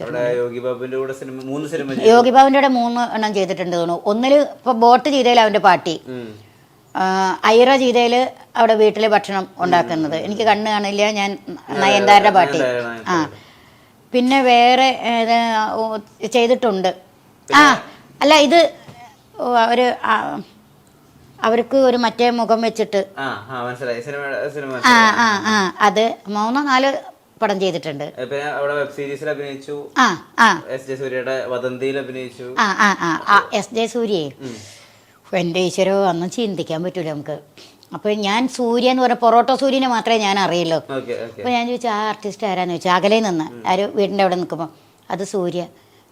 യോഗി ബാബുവിന്റെ കൂടെ യോഗി ബാബുവിന്റെ കൂടെ 3 എണ്ണം ചെയ്തിട്ടുണ്ട് തോന്നുന്നു. ഒന്നില് ഇപ്പൊ ബോട്ട് ചെയ്തതിൽ അവന്റെ പാട്ടി, ഐറ ചെയ്തതില് അവിടെ വീട്ടില് ഭക്ഷണം ഉണ്ടാക്കുന്നത്. എനിക്ക് കണ്ണ് കാണില്ല, ഞാൻ നയൻതാരയുടെ പാട്ടി. പിന്നെ വേറെ ചെയ്തിട്ടുണ്ട്. അല്ല ഇത് അവർക്ക് ഒരു മറ്റേ മുഖം വെച്ചിട്ട് അത് 3-4 പടം ചെയ്തിട്ടുണ്ട്. വെബ് സീരീസിൽ അഭിനയിച്ചു. എസ് ജെ സൂര്യയുടെ വദന്തിയിൽ അഭിനയിച്ചു. എസ് ജെ സൂര്യ എൻ്റെ ഈശ്വരോ അന്നും ചിന്തിക്കാൻ പറ്റൂല നമുക്ക്. അപ്പൊ ഞാൻ സൂര്യ എന്ന് പറഞ്ഞ പൊറോട്ടോ സൂര്യനെ മാത്രമേ ഞാൻ അറിയുള്ളൂ. അപ്പൊ ഞാൻ ചോദിച്ചു ആ ആർട്ടിസ്റ്റ് ആരാന്ന് ചോദിച്ചു. അകലെ നിന്ന് ആര് വീടിൻ്റെ അവിടെ നിൽക്കുമ്പോൾ അത് സൂര്യ.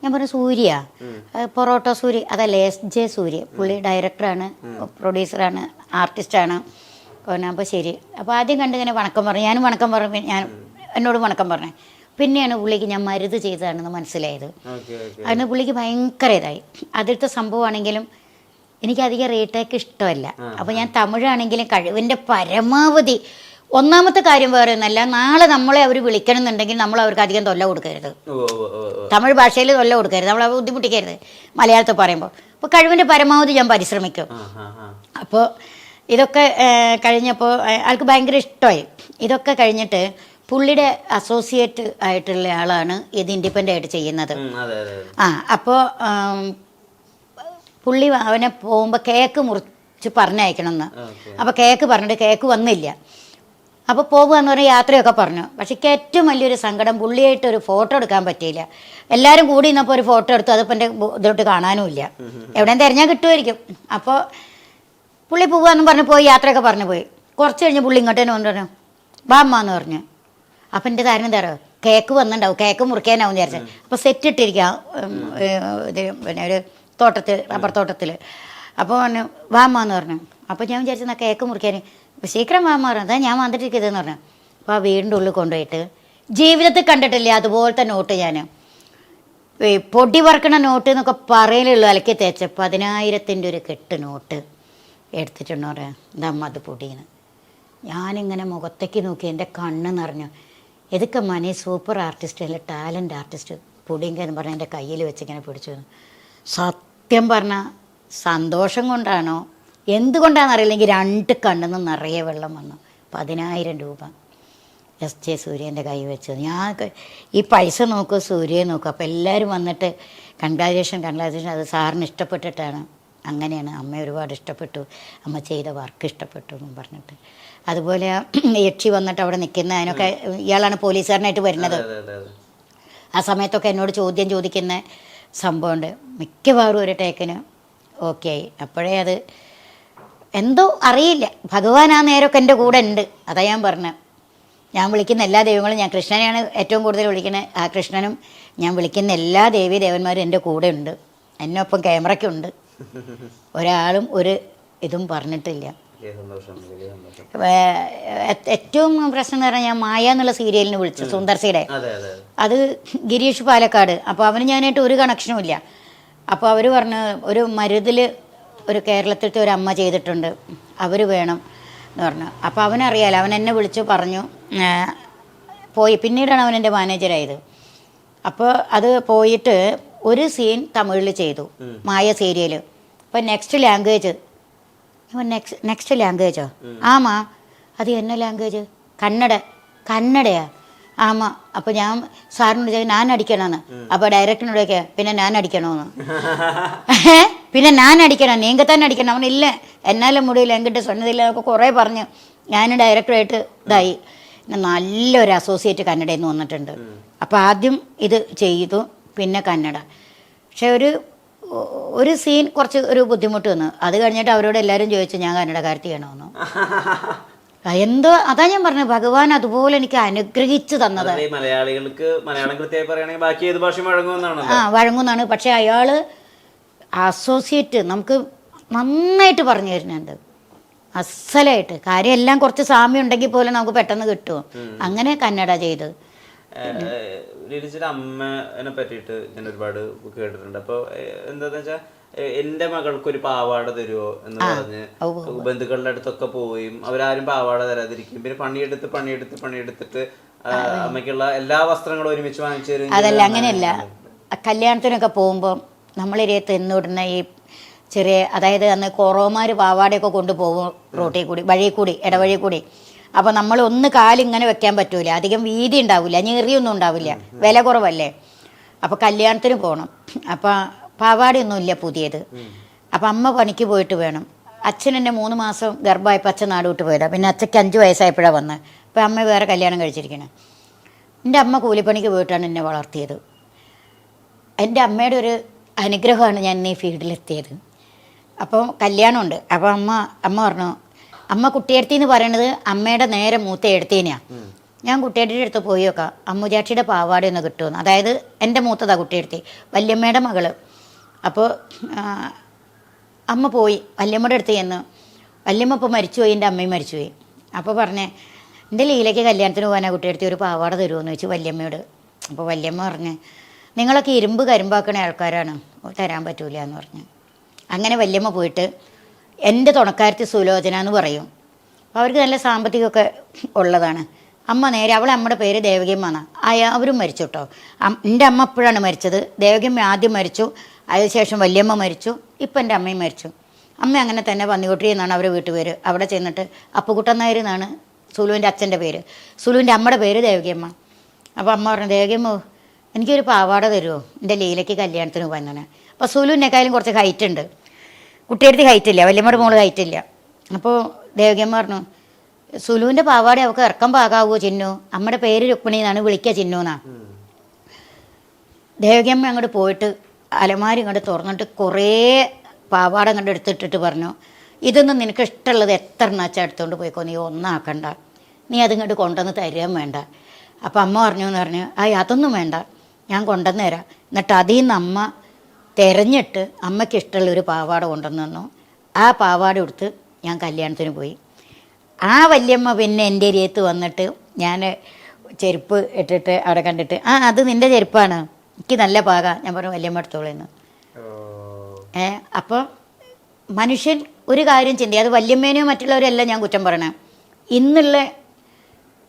ഞാൻ പറഞ്ഞു സൂര്യ, പൊറോട്ടോ സൂര്യ അതല്ല, എസ് ജെ സൂര്യ. പുള്ളി ഡയറക്ടറാണ്, പ്രൊഡ്യൂസറാണ്, ആർട്ടിസ്റ്റാണ്. അപ്പോൾ ശരി. അപ്പോൾ ആദ്യം കണ്ടിങ്ങനെ വണക്കം പറഞ്ഞു, ഞാനും വണക്കം പറഞ്ഞു, എന്നോട് വണക്കം പറഞ്ഞു. പിന്നെയാണ് പുള്ളിക്ക് ഞാൻ മരുത് ചെയ്തതാണെന്ന് മനസ്സിലായത്. അതിന് പുള്ളിക്ക് ഭയങ്കര ഇതായി. അതിലത്തെ സംഭവമാണെങ്കിലും എനിക്കധികം റീടേക്ക് ഇഷ്ടമല്ല. അപ്പോൾ ഞാൻ തമിഴാണെങ്കിലും കഴിവിൻ്റെ പരമാവധി. ഒന്നാമത്തെ കാര്യം വേറെ ഒന്നല്ല, നാളെ നമ്മളെ അവർ വിളിക്കണം എന്നുണ്ടെങ്കിൽ നമ്മൾ അവർക്ക് അധികം തൊല്ല കൊടുക്കരുത്. തമിഴ് ഭാഷയിൽ തൊല്ല കൊടുക്കരുത്, നമ്മളെ ബുദ്ധിമുട്ടിക്കരുത് മലയാളത്തിൽ പറയുമ്പോൾ. അപ്പോൾ കഴിവിൻ്റെ പരമാവധി ഞാൻ പരിശ്രമിക്കും. അപ്പോൾ ഇതൊക്കെ കഴിഞ്ഞപ്പോൾ ആൾക്ക് ഭയങ്കര ഇഷ്ടമായി. ഇതൊക്കെ കഴിഞ്ഞിട്ട് പുള്ളിയുടെ അസോസിയേറ്റ് ആയിട്ടുള്ള ആളാണ് ഇത് ഇൻഡിപെൻഡൻ്റ് ആയിട്ട് ചെയ്യുന്നത്. അപ്പോൾ പുള്ളി അവനെ പോകുമ്പോൾ കേക്ക് മുറിച്ച് പറഞ്ഞയക്കണമെന്ന്. അപ്പോൾ കേക്ക് പറഞ്ഞിട്ട് കേക്ക് വന്നില്ല. അപ്പോൾ പോകുകയെന്ന് പറഞ്ഞാൽ യാത്രയൊക്കെ പറഞ്ഞു. പക്ഷേ എനിക്ക് ഏറ്റവും വലിയൊരു സങ്കടം, പുള്ളിയായിട്ട് ഒരു ഫോട്ടോ എടുക്കാൻ പറ്റിയില്ല. എല്ലാവരും കൂടി ഇന്നപ്പോൾ ഒരു ഫോട്ടോ എടുത്തു, അതിപ്പോൾ എൻ്റെ ഇതിലോട്ട് കാണാനും ഇല്ല. എവിടെയും തിരഞ്ഞാൽ കിട്ടുമായിരിക്കും. അപ്പോൾ പുള്ളി പോവുകയെന്ന് പറഞ്ഞ് പോയി, യാത്രയൊക്കെ പറഞ്ഞു പോയി. കുറച്ച് കഴിഞ്ഞ് പുള്ളി ഇങ്ങോട്ട് തന്നെ പറഞ്ഞു വാ അമ്മ എന്ന് പറഞ്ഞു. അപ്പം എൻ്റെ താരം തരാം കേക്ക് വന്നിട്ടുണ്ടാവും, കേക്ക് മുറിക്കാനാവും വിചാരിച്ചു. അപ്പോൾ സെറ്റ് ഇട്ടിരിക്കുക ഇത് പിന്നെ ഒരു തോട്ടത്തിൽ, റബ്ബർ തോട്ടത്തിൽ. അപ്പോൾ പറഞ്ഞു വാമ്മ എന്ന് പറഞ്ഞു. അപ്പോൾ ഞാൻ വിചാരിച്ചു കേക്ക് മുറിക്കാൻ. ശീഘ്രം വാമ്മ പറഞ്ഞു. അതാ ഞാൻ വന്നിട്ടിരിക്കുന്നതെന്ന് പറഞ്ഞു. അപ്പോൾ ആ വീടിൻ്റെ ഉള്ളിൽ കൊണ്ടുപോയിട്ട് ജീവിതത്തിൽ കണ്ടിട്ടില്ല അതുപോലത്തെ നോട്ട്, ഞാൻ പൊടി വറക്കണ നോട്ട് എന്നൊക്കെ പറയലുള്ളൂ, അലക്കി തേച്ച് 10,000 ഒരു കെട്ട് നോട്ട് എടുത്തിട്ടുണ്ടോ പറയാം. എന്താ അത് പൊടിയെന്ന്. ഞാനിങ്ങനെ മുഖത്തേക്ക് നോക്കി, എൻ്റെ കണ്ണ് നിറഞ്ഞു. ഇതൊക്കെ മണി സൂപ്പർ ആർട്ടിസ്റ്റ് അല്ല, ടാലൻ്റ് ആർട്ടിസ്റ്റ് പൊടിയെങ്കിൽ എന്ന് പറഞ്ഞാൽ എൻ്റെ കയ്യിൽ വെച്ചിങ്ങനെ പിടിച്ചു. സത്യം പറഞ്ഞാൽ സന്തോഷം കൊണ്ടാണോ എന്തുകൊണ്ടാണെന്നറിയില്ലെങ്കിൽ 2 കണ്ണിൽ നിറയെ വെള്ളം വന്നു. 10,000 രൂപ എസ് ജെ സൂര്യൻ്റെ കൈ വെച്ചത്. ഞാൻ ഈ പൈസ നോക്കും, സൂര്യയെ നോക്കും. അപ്പോൾ എല്ലാവരും വന്നിട്ട് കൺഗ്രാജുലേഷൻ അത് സാറിന് ഇഷ്ടപ്പെട്ടിട്ടാണ്. അങ്ങനെയാണ്, അമ്മ ഒരുപാട് ഇഷ്ടപ്പെട്ടു, അമ്മ ചെയ്ത വർക്ക് ഇഷ്ടപ്പെട്ടു എന്നും പറഞ്ഞിട്ട്. അതുപോലെ യക്ഷി വന്നിട്ട് അവിടെ നിൽക്കുന്ന, അതിനൊക്കെ ഇയാളാണ് പോലീസുകാരനായിട്ട് വരുന്നത്. ആ സമയത്തൊക്കെ എന്നോട് ചോദ്യം ചോദിക്കുന്ന സംഭവമുണ്ട്. മിക്കവാറും ഒരു ടേക്കിന് ഓക്കെ ആയി. അപ്പോഴേ അത് എന്തോ അറിയില്ല, ഭഗവാൻ ആ നേരമൊക്കെ എൻ്റെ കൂടെ ഉണ്ട്. അതാ ഞാൻ പറഞ്ഞത്. ഞാൻ വിളിക്കുന്ന എല്ലാ ദൈവങ്ങളും, ഞാൻ കൃഷ്ണനെയാണ് ഏറ്റവും കൂടുതൽ വിളിക്കുന്നത്. ആ കൃഷ്ണനും ഞാൻ വിളിക്കുന്ന എല്ലാ ദേവീ ദേവന്മാരും എൻ്റെ കൂടെ ഉണ്ട്. എന്നൊപ്പം ക്യാമറയ്ക്കുണ്ട്. ഒരാളും ഒരു ഇതും പറഞ്ഞിട്ടില്ല. ഏറ്റവും പ്രശ്നം എന്ന് പറഞ്ഞാൽ ഞാൻ മായ എന്നുള്ള സീരിയലിന് വിളിച്ചു, സുന്ദർസിയുടെ. അത് ഗിരീഷ് പാലക്കാട്. അപ്പോൾ അവന് ഞാനായിട്ട് ഒരു കണക്ഷനും ഇല്ല. അപ്പോൾ അവർ പറഞ്ഞു ഒരു മരുതിൽ ഒരു കേരളത്തിലത്തെ ഒരു അമ്മ ചെയ്തിട്ടുണ്ട്, അവർ വേണം എന്ന് പറഞ്ഞു. അപ്പോൾ അവനറിയാലോ, അവൻ എന്നെ വിളിച്ചു പറഞ്ഞു. പോയി പിന്നീടാണ് അവൻ എൻ്റെ മാനേജറായത്. അപ്പോൾ അത് പോയിട്ട് ഒരു സീൻ തമിഴിൽ ചെയ്തു, മായ സീരിയൽ. അപ്പോൾ നെക്സ്റ്റ് ലാംഗ്വേജ്, നെക്സ്റ്റ് ലാംഗ്വേജോ? ആമാ. അത് എന്ന ലാംഗ്വേജ്? കന്നഡയാ? ആമാ. അപ്പോൾ ഞാൻ സാറിനോട് ചോദിച്ചു ഞാൻ അടിക്കണമെന്ന്. അപ്പോൾ ഡയറക്ടറിനോടൊക്കെ പിന്നെ ഞാൻ അടിക്കണമെന്ന്. പിന്നെ ഞാൻ അടിക്കണം, നീങ്ക തന്നെ അടിക്കണം. അവനില്ല എന്നാലും മുടിയില്ല, എങ്കിട്ട് സ്വന്നതില്ല എന്നൊക്കെ കുറേ പറഞ്ഞു. ഞാൻ ഡയറക്ടറായിട്ട് ഇതായി. നല്ലൊരു അസോസിയേറ്റ് കന്നഡയിൽ നിന്ന് വന്നിട്ടുണ്ട്. അപ്പോൾ ആദ്യം ഇത് ചെയ്തു, പിന്നെ കന്നഡ. പക്ഷെ ഒരു സീൻ കുറച്ച് ഒരു ബുദ്ധിമുട്ട് വന്നു. അത് കഴിഞ്ഞിട്ട് അവരോട് എല്ലാവരും ചോദിച്ചു ഞാൻ കന്നഡക്കാരത്തിയാണോന്ന്. എന്തോ അതാ ഞാൻ പറഞ്ഞത്, ഭഗവാൻ അതുപോലെ എനിക്ക് അനുഗ്രഹിച്ചു തന്നത്. മലയാളികൾക്ക് മലയാളം കൃത്യമായി പറയുകയാണെങ്കിൽ ബാക്കി ഏത് ഭാഷയും വഴങ്ങുന്നതാണ്. പക്ഷെ അയാള് അസോസിയേറ്റ് നമുക്ക് നന്നായിട്ട് പറഞ്ഞു തരുന്നുണ്ട്, അസലായിട്ട്. കാര്യം എല്ലാം കുറച്ച് സാമ്യം ഉണ്ടെങ്കിൽ പോലും നമുക്ക് പെട്ടെന്ന് കിട്ടും. അങ്ങനെ കന്നഡ ചെയ്ത്. അമ്മനെ പറ്റിയിട്ട് ഞാൻ ഒരുപാട് കേട്ടിട്ടുണ്ട്. അപ്പോൾ എന്താന്ന് വെച്ചാൽ എന്റെ മകൾക്കൊരു പാവാട തരുമോ എന്ന് പറഞ്ഞ് ബന്ധുക്കളുടെ അടുത്തൊക്കെ പോയും അവരാരും പാവാട തരാതിരിക്കും. പിന്നെ പണിയെടുത്തിട്ട് അമ്മയ്ക്കുള്ള എല്ലാ വസ്ത്രങ്ങളും ഒരുമിച്ച് വാങ്ങിച്ചു തരും? അതല്ല, അങ്ങനെയല്ല. കല്യാണത്തിനൊക്കെ പോകുമ്പോൾ നമ്മളിരത്ത് എന്നിടുന്ന ഈ ചെറിയ, അതായത് അന്ന് കൊറോമാർ പാവാടയൊക്കെ കൊണ്ടുപോകും റോട്ടിൽ കൂടി, വഴി കൂടി, ഇടവഴി കൂടി. അപ്പോൾ നമ്മൾ ഒന്ന് കാലിങ്ങനെ വെക്കാൻ പറ്റൂല, അധികം വീതി ഉണ്ടാവില്ല, ഞെറിയൊന്നും ഉണ്ടാവില്ല, വില കുറവല്ലേ. അപ്പോൾ കല്യാണത്തിന് പോകണം. അപ്പോൾ പാവാടയൊന്നും ഇല്ല പുതിയത്. അപ്പം അമ്മ പണിക്ക് പോയിട്ട് വേണം. അച്ഛൻ എന്നെ 3 മാസം ഗർഭമായപ്പോൾ അച്ഛൻ നാട് വിട്ട് പോയതാണ്. പിന്നെ അച്ഛക്ക് 5 വയസ്സായപ്പോഴാണ് വന്നത്. അപ്പോൾ അമ്മ വേറെ കല്യാണം കഴിച്ചിരിക്കണം. എൻ്റെ അമ്മ കൂലിപ്പണിക്ക് പോയിട്ടാണ് എന്നെ വളർത്തിയത്. എൻ്റെ അമ്മയുടെ ഒരു അനുഗ്രഹമാണ് ഞാൻ ഈ ഫീൽഡിലെത്തിയത്. അപ്പം കല്യാണമുണ്ട്. അപ്പോൾ അമ്മ പറഞ്ഞു, അമ്മ കുട്ടിയെടുത്തി എന്ന് പറയണത് അമ്മയുടെ നേരെ മൂത്ത എടുത്തേനെയാണ്. ഞാൻ കുട്ടിയുടെ അടുത്ത് പോയി നോക്കാം, അമ്മുചാക്ഷിയുടെ പാവാടയൊന്ന് കിട്ടുമെന്ന്. അതായത് എൻ്റെ മൂത്തതാണ് കുട്ടിയെടുത്തി, വല്യമ്മയുടെ മകള്. അപ്പോൾ അമ്മ പോയി വല്യമ്മയുടെ അടുത്ത് ചെന്ന്. വല്യമ്മ ഇപ്പോൾ മരിച്ചുപോയി, എൻ്റെ അമ്മയും മരിച്ചുപോയി. അപ്പോൾ പറഞ്ഞേ, എൻ്റെ ലീലയ്ക്ക് കല്യാണത്തിന് പോകാനാ കുട്ടിയെടുത്തി, ഒരു പാവാട തരുമോയെന്ന് ചോദിച്ചു വല്യമ്മയോട്. അപ്പോൾ വല്യമ്മ പറഞ്ഞ്, നിങ്ങളൊക്കെ ഇരുമ്പ് കരിമ്പാക്കണ ആൾക്കാരാണ്, തരാൻ പറ്റൂല എന്ന് പറഞ്ഞു. അങ്ങനെ വല്യമ്മ പോയിട്ട്, എൻ്റെ തുണക്കാരത്തി സുലോചന എന്ന് പറയും, അവർക്ക് നല്ല സാമ്പത്തികമൊക്കെ ഉള്ളതാണ്. അമ്മ നേരെ, അവളെ അമ്മയുടെ പേര് ദേവകിയമ്മ എന്നാണ്. അവരും മരിച്ചു കേട്ടോ. എൻ്റെ അമ്മ എപ്പോഴാണ് മരിച്ചത്, ദേവകിയമ്മ ആദ്യം മരിച്ചു, അതിനുശേഷം വല്യമ്മ മരിച്ചു, ഇപ്പം എൻ്റെ അമ്മയും മരിച്ചു. അമ്മ അങ്ങനെ തന്നെ പന്നിക്കുട്ടി എന്നാണ് അവരുടെ വീട്ടുപേര്. അവിടെ ചെന്നിട്ട് അപ്പുകുട്ടൻ നായർ എന്നാണ് സുലുവിൻ്റെ അച്ഛൻ്റെ പേര്, സുലുവിൻ്റെ അമ്മയുടെ പേര് ദേവകിയമ്മ. അപ്പോൾ അമ്മ പറഞ്ഞു, ദേവകിയമ്മ എനിക്കൊരു പാവാട തരുമോ, എൻ്റെ ലീലയ്ക്ക് കല്യാണത്തിന് പോകാനാണ്. അപ്പോൾ സുലുവിനേക്കാളും കുറച്ച് ഹൈറ്റ് ഉണ്ട്, കുട്ടിയെടുത്ത് ഹൈറ്റ് ഇല്ല, വല്യമ്മയുടെ മോള് ഹൈറ്റ് ഇല്ല. അപ്പോൾ ദേവകിയമ്മ പറഞ്ഞു, സുലുവിൻ്റെ പാവാട അവൾക്ക് ഇറക്കം പാകാവോ ചിന്നു, അമ്മയുടെ പേര് രുക്മിണി എന്നാണ്, വിളിക്കുക ചിന്നു എന്നാ. ദേവകിയമ്മ അങ്ങോട്ട് പോയിട്ട് അലമാരി ഇങ്ങോട്ട് തുറന്നിട്ട് കുറേ പാവാട അങ്ങോട്ട് എടുത്തിട്ടിട്ട് പറഞ്ഞു, ഇതൊന്നും നിനക്ക് ഇഷ്ടമുള്ളത് എത്ര എണ്ണാച്ചാൽ എടുത്തുകൊണ്ട് പോയിക്കോ, നീ ഒന്നാക്കണ്ട, നീ അതിങ്ങോട്ട് കൊണ്ടുവന്ന് തരുകയും വേണ്ട. അപ്പം അമ്മ പറഞ്ഞു എന്ന് പറഞ്ഞു, അതൊന്നും വേണ്ട, ഞാൻ കൊണ്ടുവന്ന് തരാം. എന്നിട്ട് അതിൽ നിന്ന് അമ്മ തിരഞ്ഞിട്ട് അമ്മയ്ക്ക് ഇഷ്ടമുള്ളൊരു പാവാട കൊണ്ടുവന്ന് തന്നു. ആ പാവാട എടുത്ത് ഞാൻ കല്യാണത്തിന് പോയി. ആ വല്യമ്മ പിന്നെ എൻ്റെ ഏരിയത്ത് വന്നിട്ട് ഞാൻ ചെരുപ്പ് ഇട്ടിട്ട് അവിടെ കണ്ടിട്ട്, അത് നിൻ്റെ ചെരുപ്പാണ്, എനിക്ക് നല്ല പാക. ഞാൻ പറഞ്ഞു, വല്യമ്മ എടുത്തോളെന്ന്. അപ്പോൾ മനുഷ്യൻ ഒരു കാര്യം ചിന്തി, അത് വല്യമ്മേനെയോ മറ്റുള്ളവരെല്ലാം ഞാൻ കുറ്റം പറയണേ, ഇന്നുള്ള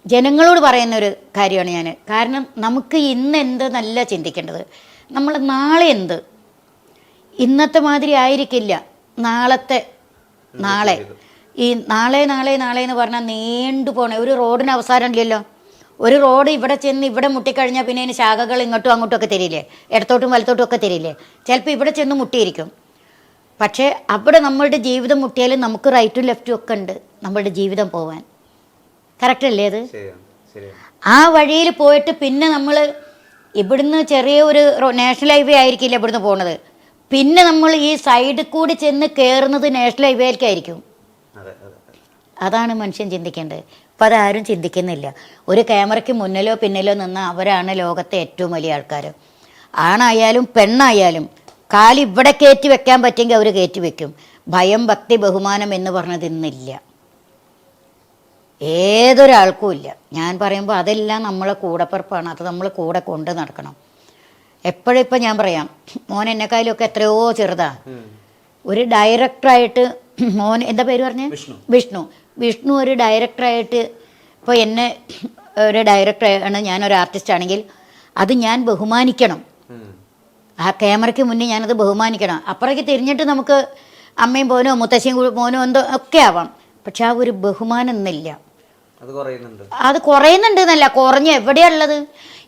ജനങ്ങളോട് പറയുന്നൊരു കാര്യമാണ് ഞാൻ. കാരണം നമുക്ക് ഇന്ന് എന്ത് നല്ല ചിന്തിക്കേണ്ടത്, നമ്മൾ നാളെ എന്ത്. ഇന്നത്തെ മാതിരി ആയിരിക്കില്ല നാളെ. ഈ നാളെ എന്ന് പറഞ്ഞാൽ നീണ്ടു പോണേ. ഒരു റോഡിന് അവസാനം ഇല്ലല്ലോ. ഒരു റോഡ് ഇവിടെ ചെന്ന് ഇവിടെ മുട്ടിക്കഴിഞ്ഞാൽ പിന്നെ അതിന് ശാഖകൾ ഇങ്ങോട്ടും അങ്ങോട്ടും ഒക്കെ തരില്ലേ, ഇടത്തോട്ടും വലത്തോട്ടും ഒക്കെ തരില്ലേ. ചിലപ്പോൾ ഇവിടെ ചെന്ന് മുട്ടിയിരിക്കും. പക്ഷേ അവിടെ നമ്മളുടെ ജീവിതം മുട്ടിയാലും നമുക്ക് റൈറ്റും ലെഫ്റ്റും ഒക്കെ ഉണ്ട് നമ്മളുടെ ജീവിതം പോവാൻ. കറക്റ്റ് അല്ലേ അത്? ആ വഴിയിൽ പോയിട്ട് പിന്നെ നമ്മൾ ഇവിടുന്ന് ചെറിയ ഒരു നാഷണൽ ഹൈവേ ആയിരിക്കില്ല ഇവിടുന്ന് പോണത്, പിന്നെ നമ്മൾ ഈ സൈഡിൽ കൂടി ചെന്ന് കയറുന്നത് നാഷണൽ ഹൈവേയിലേക്കായിരിക്കും. അതാണ് മനുഷ്യൻ ചിന്തിക്കേണ്ടത്. അപ്പം അതാരും ചിന്തിക്കുന്നില്ല. ഒരു ക്യാമറയ്ക്ക് മുന്നിലോ പിന്നിലോ നിന്ന് അവരാണ് ലോകത്തെ ഏറ്റവും വലിയ ആൾക്കാർ. ആണായാലും പെണ്ണായാലും കാല് ഇവിടെ കയറ്റി വെക്കാൻ പറ്റുമെങ്കിൽ അവർ കയറ്റി വെക്കും. ഭയം, ഭക്തി, ബഹുമാനം എന്ന് പറഞ്ഞത് ഇന്നില്ല, ഏതൊരാൾക്കും ഇല്ല. ഞാൻ പറയുമ്പോൾ അതെല്ലാം നമ്മളെ കൂടപ്പിറപ്പാണ്, അത് നമ്മൾ കൂടെ കൊണ്ട് നടക്കണം. എപ്പോഴും ഇപ്പം ഞാൻ പറയാം, മോൻ എന്നെക്കാളുമൊക്കെ എത്രയോ ചെറുതാ. ഒരു ഡയറക്ടറായിട്ട് മോൻ, എന്താ പേര് പറഞ്ഞേ? വിഷ്ണു ഒരു ഡയറക്ടറായിട്ട്, ഇപ്പോൾ എന്നെ ഒരു ഡയറക്ടറാണ്, ഞാനൊരു ആർട്ടിസ്റ്റ് ആണെങ്കിൽ അത് ഞാൻ ബഹുമാനിക്കണം. ആ ക്യാമറയ്ക്ക് മുന്നേ ഞാനത് ബഹുമാനിക്കണം. അപ്പുറേക്ക് തിരിഞ്ഞിട്ട് നമുക്ക് അമ്മയും പോനോ മുത്തശ്ശിയും മോനോ എന്തോ ഒക്കെ ആവാം, പക്ഷെ ആ ഒരു ബഹുമാനം എന്നില്ല. അത് കുറയുന്നുണ്ട് എന്നല്ല, കുറഞ്ഞ എവിടെയാണുള്ളത്?